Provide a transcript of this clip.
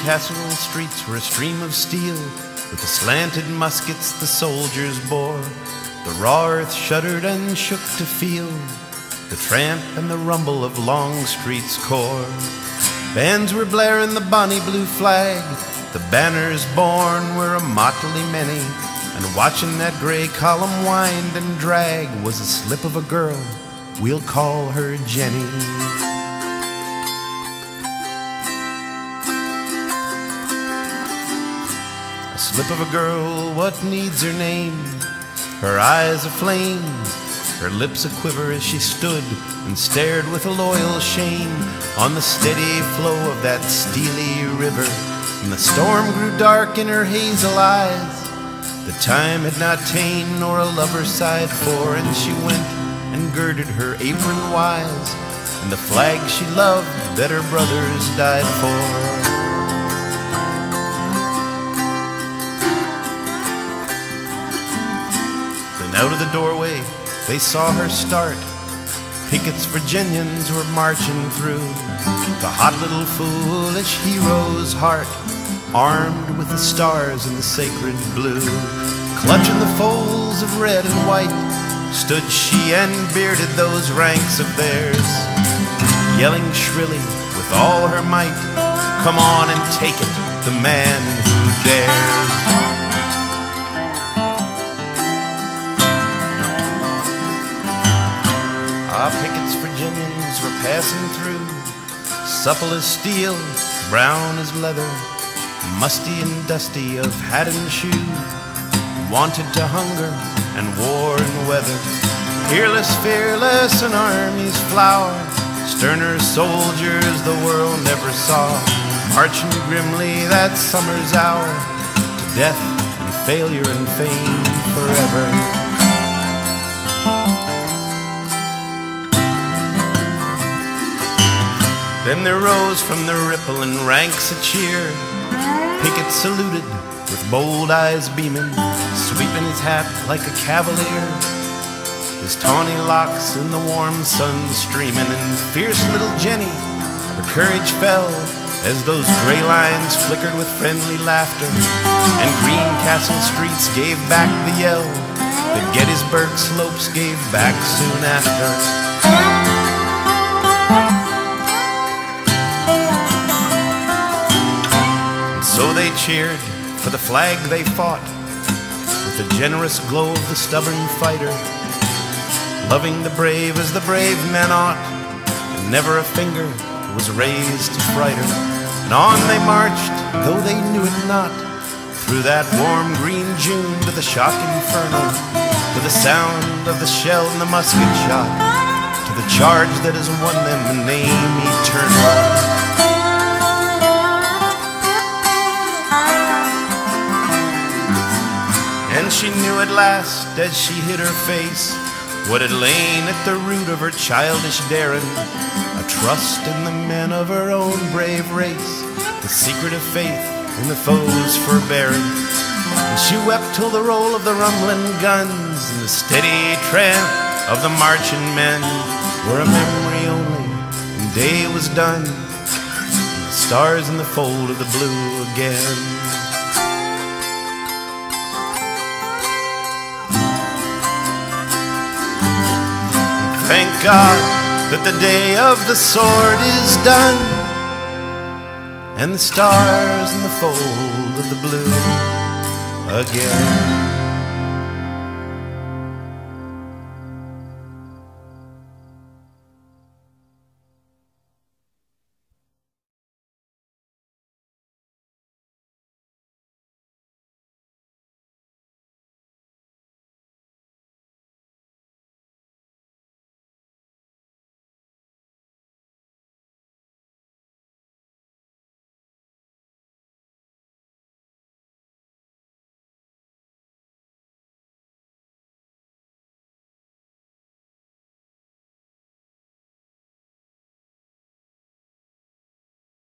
Greencastle streets were a stream of steel. With the slanted muskets the soldiers bore, the raw earth shuddered and shook to feel the tramp and the rumble of Longstreet's corps. Bands were blaring the bonny blue flag, the banners borne were a motley many, and watching that gray column wind and drag was a slip of a girl, we'll call her Jenny. A slip of a girl, what needs her name? Her eyes aflame, her lips a-quiver as she stood and stared with a loyal shame on the steady flow of that steely river. And the storm grew dark in her hazel eyes. The time had not ta'en nor a lover sighed for, and she went and girded her apron wise, and the flag she loved that her brothers died for. Out of the doorway they saw her start. Pickets Virginians were marching through the hot little foolish hero's heart, armed with the stars and the sacred blue. Clutching the folds of red and white stood she and bearded those ranks of theirs, yelling shrilly with all her might, come on and take it, the man who dares. Our pickets Virginians were passing through, supple as steel, brown as leather, musty and dusty of hat and shoe, wanted to hunger and war and weather. Peerless, fearless, an army's flower, sterner soldiers the world never saw, marching grimly that summer's hour to death and failure and fame forever. Then there rose from the rippling ranks a cheer. Pickett saluted with bold eyes beaming, sweeping his hat like a cavalier, his tawny locks in the warm sun streaming. And fierce little Jenny, her courage fell as those gray lines flickered with friendly laughter, and Greencastle streets gave back the yell that Gettysburg slopes gave back soon after. So they cheered for the flag they fought, with the generous glow of the stubborn fighter, loving the brave as the brave men ought, and never a finger was raised to fright her. And on they marched, though they knew it not, through that warm green June to the shock inferno, to the sound of the shell and the musket shot, to the charge that has won them a name eternal. And she knew at last, as she hid her face, what had lain at the root of her childish daring, a trust in the men of her own brave race, the secret of faith in the foe's forbearing. And she wept till the roll of the rumbling guns and the steady tramp of the marching men were a memory only, and day was done, and the stars in the fold of the blue again. Thank God that the day of the sword is done, and the stars in the fold of the blue again.